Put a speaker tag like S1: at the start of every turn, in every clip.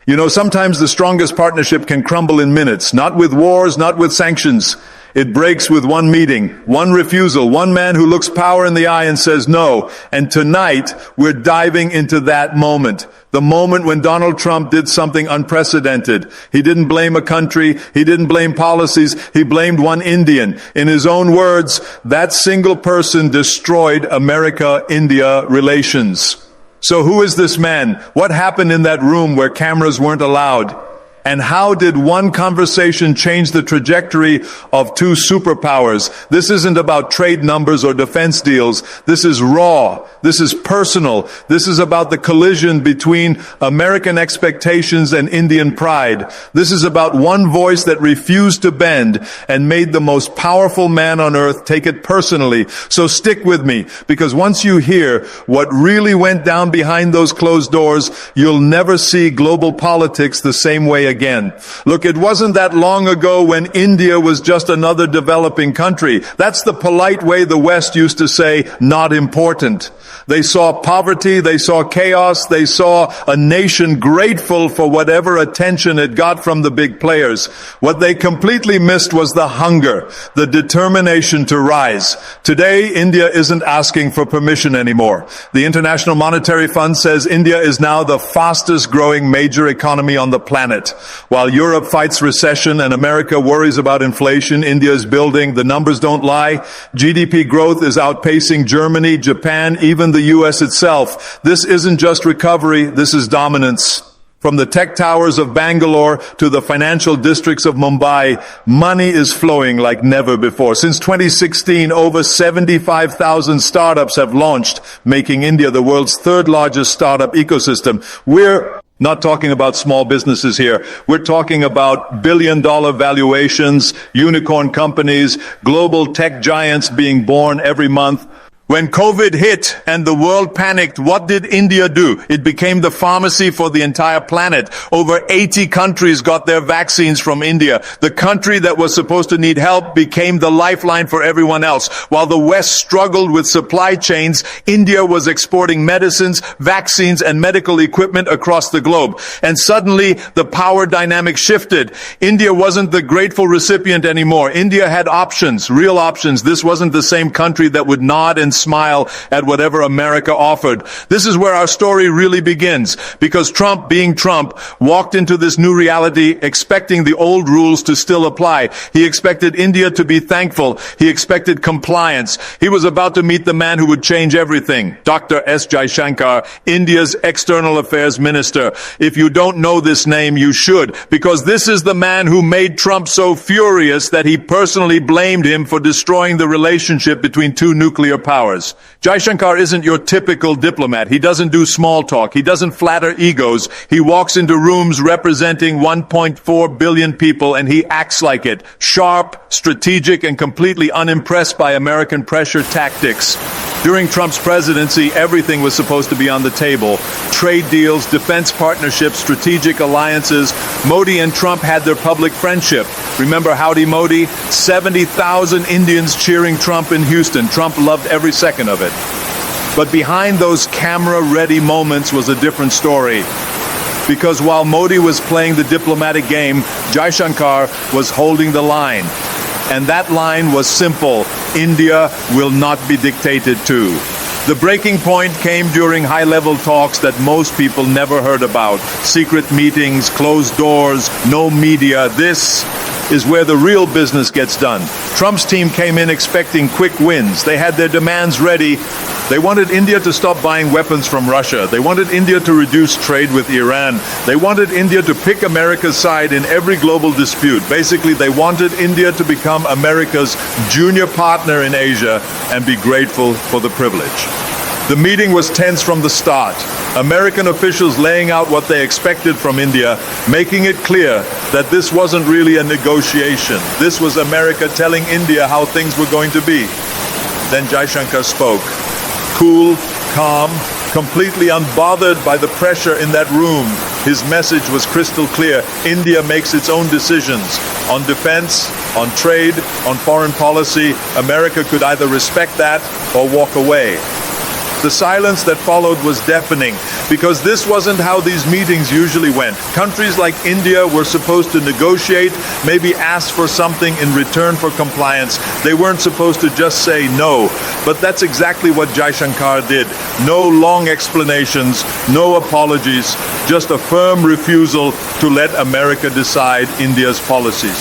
S1: You know, sometimes the strongest partnership can crumble in minutes, not with wars, not with sanctions. It breaks with one meeting, one refusal, one man who looks power in the eye and says no. And tonight, we're diving into that moment. The moment when Donald Trump did something unprecedented. He didn't blame a country. He didn't blame policies. He blamed one Indian. In his own words, that single person destroyed America-India relations. So who is this man? What happened in that room where cameras weren't allowed? And how did one conversation change the trajectory of two superpowers? This isn't about trade numbers or defense deals. This is raw. This is personal. This is about the collision between American expectations and Indian pride. This is about one voice that refused to bend and made the most powerful man on earth take it personally. So stick with me, because once you hear what really went down behind those closed doors, you'll never see global politics the same way again. Look, it wasn't that long ago when India was just another developing country. That's the polite way the West used to say, not important. They saw poverty, they saw chaos, they saw a nation grateful for whatever attention it got from the big players. What they completely missed was the hunger, the determination to rise. Today, India isn't asking for permission anymore. The International Monetary Fund says India is now the fastest growing major economy on the planet. While Europe fights recession and America worries about inflation, India is building. The numbers don't lie. GDP growth is outpacing Germany, Japan, even the U.S. itself. This isn't just recovery, this is dominance. From the tech towers of Bangalore to the financial districts of Mumbai, money is flowing like never before. Since 2016, over 75,000 startups have launched, making India the world's third largest startup ecosystem. We're not talking about small businesses here. We're talking about billion-dollar valuations, unicorn companies, global tech giants being born every month. When COVID hit and the world panicked, what did India do? It became the pharmacy for the entire planet. Over 80 countries got their vaccines from India. The country that was supposed to need help became the lifeline for everyone else. While the West struggled with supply chains, India was exporting medicines, vaccines, and medical equipment across the globe. And suddenly, the power dynamic shifted. India wasn't the grateful recipient anymore. India had options, real options. This wasn't the same country that would nod and smile at whatever America offered. This is where our story really begins, because Trump, being Trump, walked into this new reality expecting the old rules to still apply. He expected India to be thankful. He expected compliance. He was about to meet the man who would change everything, Dr. S. Jaishankar, India's External Affairs Minister. If you don't know this name, you should, because this is the man who made Trump so furious that he personally blamed him for destroying the relationship between two nuclear powers. Jaishankar isn't your typical diplomat. He doesn't do small talk. He doesn't flatter egos. He walks into rooms representing 1.4 billion people and he acts like it. Sharp, strategic, and completely unimpressed by American pressure tactics. During Trump's presidency, everything was supposed to be on the table. Trade deals, defense partnerships, strategic alliances. Modi and Trump had their public friendship. Remember Howdy Modi? 70,000 Indians cheering Trump in Houston. Trump loved every second of it. But behind those camera-ready moments was a different story. Because while Modi was playing the diplomatic game, Jaishankar was holding the line. And that line was simple: India will not be dictated to. The breaking point came during high-level talks that most people never heard about. Secret meetings, closed doors, no media. This is where the real business gets done. Trump's team came in expecting quick wins. They had their demands ready. They wanted India to stop buying weapons from Russia. They wanted India to reduce trade with Iran. They wanted India to pick America's side in every global dispute. Basically, they wanted India to become America's junior partner in Asia and be grateful for the privilege. The meeting was tense from the start. American officials laying out what they expected from India, making it clear that this wasn't really a negotiation. This was America telling India how things were going to be. Then Jaishankar spoke. Cool, calm, completely unbothered by the pressure in that room. His message was crystal clear. India makes its own decisions. On defense, on trade, on foreign policy, America could either respect that or walk away. The silence that followed was deafening, because this wasn't how these meetings usually went. Countries like India were supposed to negotiate, maybe ask for something in return for compliance. They weren't supposed to just say no. But that's exactly what Jaishankar did. No long explanations, no apologies, just a firm refusal to let America decide India's policies.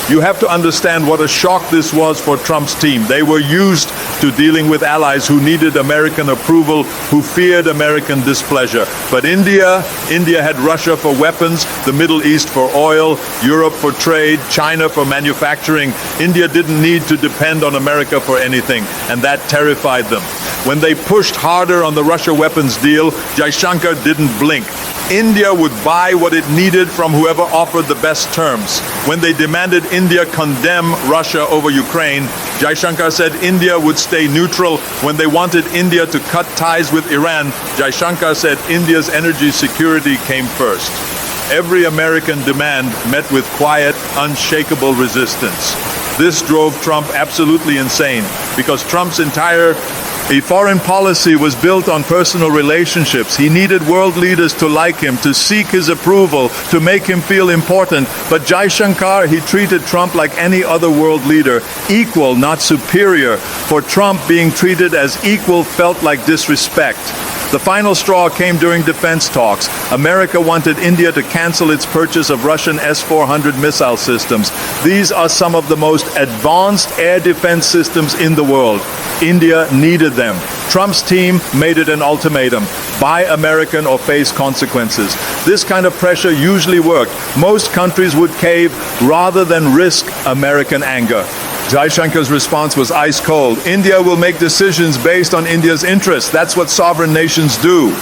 S1: You have to understand what a shock this was for Trump's team. They were used to dealing with allies who needed American approval, who feared American displeasure. But India had Russia for weapons, the Middle East for oil, Europe for trade, China for manufacturing. India didn't need to depend on America for anything, and that terrified them. When they pushed harder on the Russia weapons deal, Jaishankar didn't blink. India would buy what it needed from whoever offered the best terms. When they demanded India condemn Russia over Ukraine, Jaishankar said India would stay neutral. When they wanted India to cut ties with Iran, Jaishankar said India's energy security came first. Every American demand met with quiet, unshakable resistance. This drove Trump absolutely insane, because Trump's entire foreign policy was built on personal relationships. He needed world leaders to like him, to seek his approval, to make him feel important. But Jaishankar, he treated Trump like any other world leader, equal, not superior. For Trump, being treated as equal felt like disrespect. The final straw came during defense talks. America wanted India to cancel its purchase of Russian S-400 missile systems. These are some of the most advanced air defense systems in the world. India needed them. Trump's team made it an ultimatum: buy American or face consequences. This kind of pressure usually worked. Most countries would cave rather than risk American anger. Jaishankar's response was ice cold. India will make decisions based on India's interests. That's what sovereign nations do.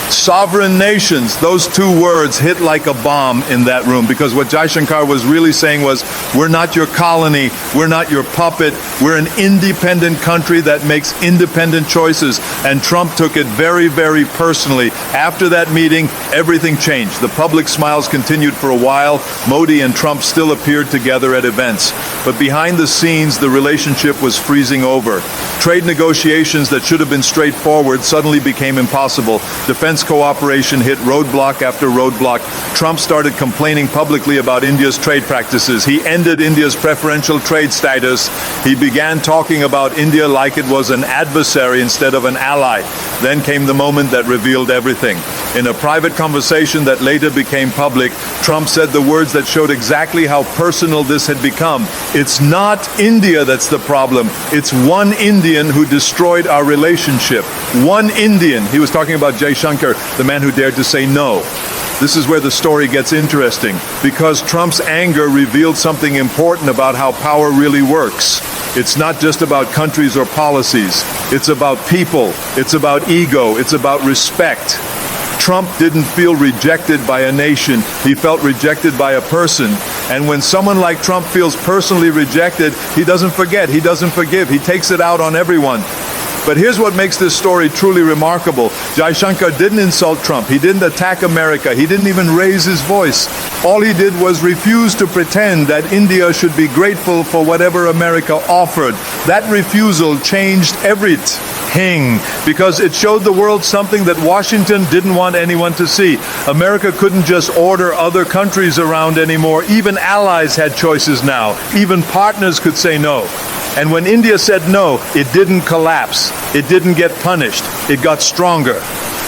S1: Sovereign nations, those two words hit like a bomb in that room, because what Jaishankar was really saying was, we're not your colony, we're not your puppet, we're an independent country that makes independent choices. And Trump took it very, very personally. After that meeting, everything changed. The public smiles continued for a while. Modi and Trump still appeared together at events. But behind the scenes, the relationship was freezing over. Trade negotiations that should have been straightforward suddenly became impossible. Defense cooperation hit roadblock after roadblock. Trump started complaining publicly about India's trade practices. He ended India's preferential trade status. He began talking about India like it was an adversary instead of an ally. Then came the moment that revealed everything. In a private conversation that later became public, Trump said the words that showed exactly how personal this had become. It's not India that's the problem. It's one Indian who destroyed our relationship. One Indian. He was talking about Jaishankar, the man who dared to say no. This is where the story gets interesting, because Trump's anger revealed something important about how power really works. It's not just about countries or policies. It's about people. It's about ego. It's about respect. Trump didn't feel rejected by a nation. He felt rejected by a person. And when someone like Trump feels personally rejected, he doesn't forget. He doesn't forgive. He takes it out on everyone. But here's what makes this story truly remarkable. Jaishankar didn't insult Trump. He didn't attack America. He didn't even raise his voice. All he did was refuse to pretend that India should be grateful for whatever America offered. That refusal changed everything, because it showed the world something that Washington didn't want anyone to see. America couldn't just order other countries around anymore. Even allies had choices now. Even partners could say no. And when India said no, it didn't collapse. It didn't get punished. It got stronger.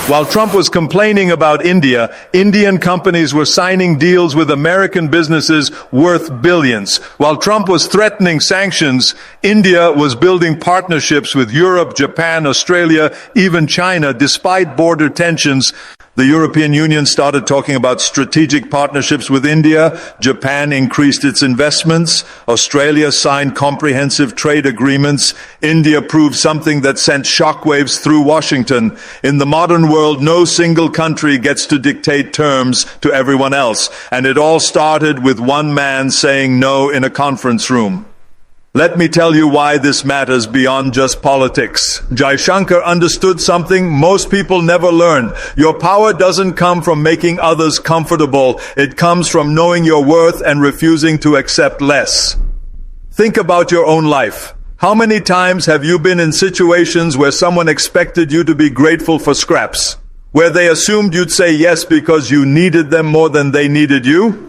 S1: While Trump was complaining about India, Indian companies were signing deals with American businesses worth billions. While Trump was threatening sanctions, India was building partnerships with Europe, Japan, Australia, even China. Despite border tensions, the European Union started talking about strategic partnerships with India. Japan increased its investments. Australia signed comprehensive trade agreements. India proved something that sent shockwaves through Washington. In the modern world, no single country gets to dictate terms to everyone else. And it all started with one man saying no in a conference room. Let me tell you why this matters beyond just politics. Jaishankar understood something most people never learn. Your power doesn't come from making others comfortable. It comes from knowing your worth and refusing to accept less. Think about your own life. How many times have you been in situations where someone expected you to be grateful for scraps? Where they assumed you'd say yes because you needed them more than they needed you?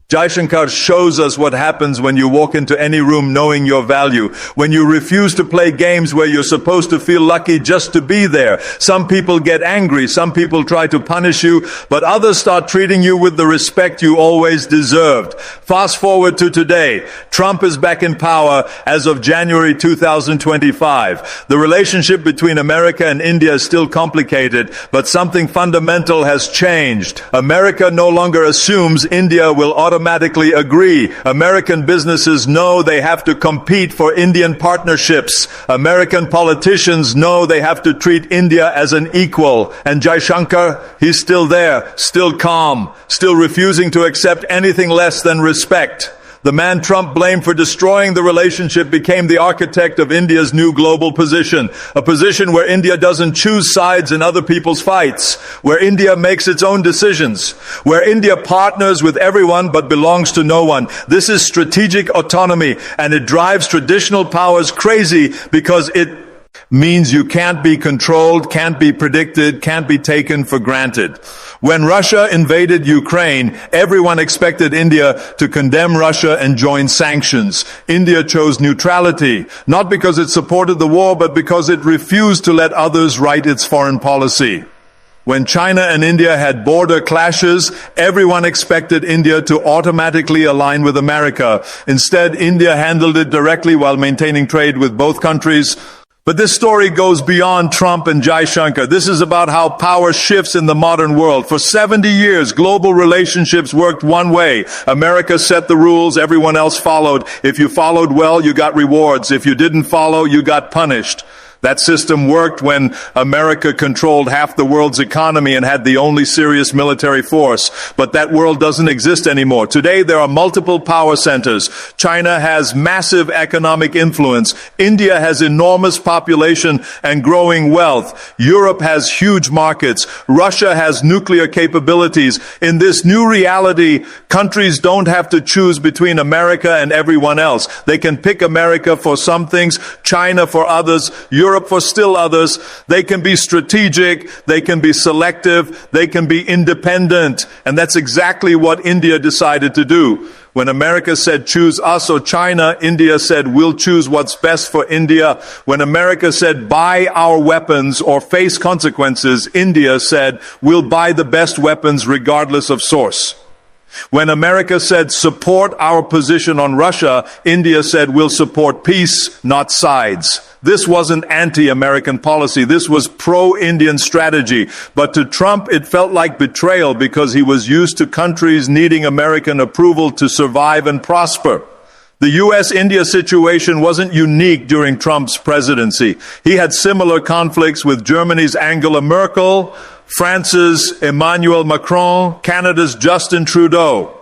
S1: Jaishankar shows us what happens when you walk into any room knowing your value, when you refuse to play games where you're supposed to feel lucky just to be there. Some people get angry, some people try to punish you, but others start treating you with the respect you always deserved. Fast forward to today. Trump is back in power as of January 2025. The relationship between America and India is still complicated, but something fundamental has changed. America no longer assumes India will automatically agree. American businesses know they have to compete for Indian partnerships. American politicians know they have to treat India as an equal. And Jaishankar, he's still there, still calm, still refusing to accept anything less than respect. The man Trump blamed for destroying the relationship became the architect of India's new global position, a position where India doesn't choose sides in other people's fights, where India makes its own decisions, where India partners with everyone but belongs to no one. This is strategic autonomy, and it drives traditional powers crazy because it means you can't be controlled, can't be predicted, can't be taken for granted. When Russia invaded Ukraine, everyone expected India to condemn Russia and join sanctions. India chose neutrality, not because it supported the war, but because it refused to let others write its foreign policy. When China and India had border clashes, everyone expected India to automatically align with America. Instead, India handled it directly while maintaining trade with both countries. But this story goes beyond Trump and Jaishankar. This is about how power shifts in the modern world. For 70 years, global relationships worked one way. America set the rules, everyone else followed. If you followed well, you got rewards. If you didn't follow, you got punished. That system worked when America controlled half the world's economy and had the only serious military force. But that world doesn't exist anymore. Today, there are multiple power centers. China has massive economic influence. India has enormous population and growing wealth. Europe has huge markets. Russia has nuclear capabilities. In this new reality, countries don't have to choose between America and everyone else. They can pick America for some things, China for others, Europe for still others. They can be strategic, they can be selective, they can be independent. And that's exactly what India decided to do. When America said choose us or China, India said we'll choose what's best for India. When America said buy our weapons or face consequences, India said we'll buy the best weapons regardless of source. When America said support our position on Russia, India said we'll support peace, not sides. This wasn't anti-American policy. This was pro-Indian strategy. But to Trump, it felt like betrayal because he was used to countries needing American approval to survive and prosper. The U.S.-India situation wasn't unique during Trump's presidency. He had similar conflicts with Germany's Angela Merkel, France's Emmanuel Macron, Canada's Justin Trudeau.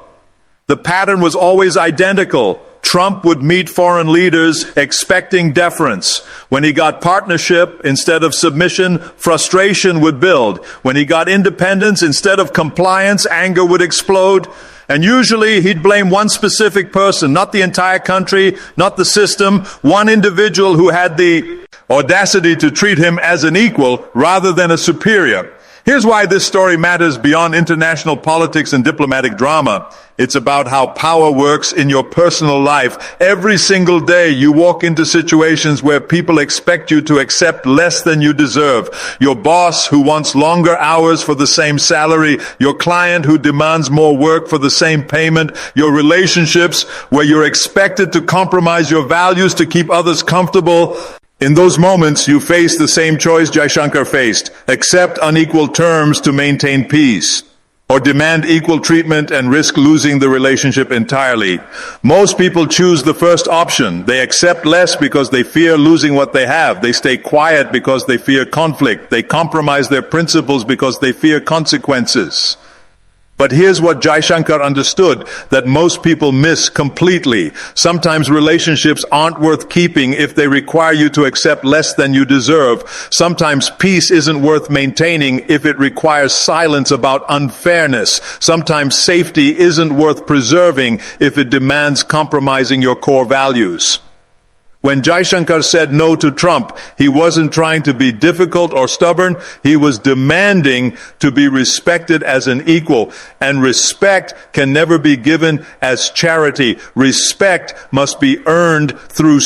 S1: The pattern was always identical. Trump would meet foreign leaders expecting deference. When he got partnership instead of submission, frustration would build. When he got independence instead of compliance, anger would explode. And usually he'd blame one specific person, not the entire country, not the system, one individual who had the audacity to treat him as an equal rather than a superior. Here's why this story matters beyond international politics and diplomatic drama. It's about how power works in your personal life. Every single day you walk into situations where people expect you to accept less than you deserve. Your boss who wants longer hours for the same salary. Your client who demands more work for the same payment. Your relationships where you're expected to compromise your values to keep others comfortable. In those moments, you face the same choice Jaishankar faced. Accept unequal terms to maintain peace, or demand equal treatment and risk losing the relationship entirely. Most people choose the first option. They accept less because they fear losing what they have. They stay quiet because they fear conflict. They compromise their principles because they fear consequences. But here's what Jaishankar understood that most people miss completely. Sometimes relationships aren't worth keeping if they require you to accept less than you deserve. Sometimes peace isn't worth maintaining if it requires silence about unfairness. Sometimes safety isn't worth preserving if it demands compromising your core values. When Jaishankar said no to Trump, he wasn't trying to be difficult or stubborn. He was demanding to be respected as an equal. And respect can never be given as charity. Respect must be earned through